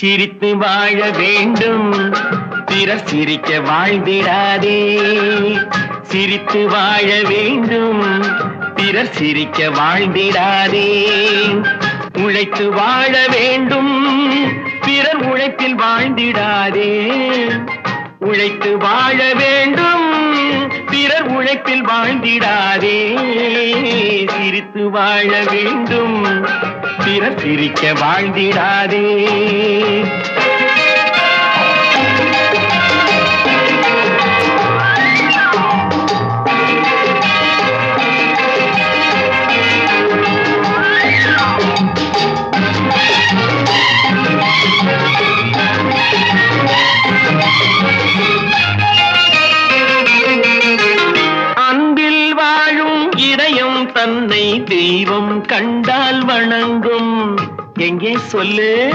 சிரித்து வாழ வேண்டும், பிறர் சிரிக்க வாழ்ந்திடாதே. சிரித்து வாழ வேண்டும், பிறர் சிரிக்க வாழ்ந்திடாதே. உழைத்து வாழ வேண்டும், பிறர் உழைப்பில் வாழ்ந்திடாதே. உழைத்து வாழ வேண்டும், பிறர் உழைப்பில் வாழ்ந்திடாதே. சிரித்து வாழ வேண்டும், பிறர் சிரிக்க வாழ்ந்திடாதே. தன்னை தெய்வம் கண்டால் வணங்கும். எங்கே சொல்லு?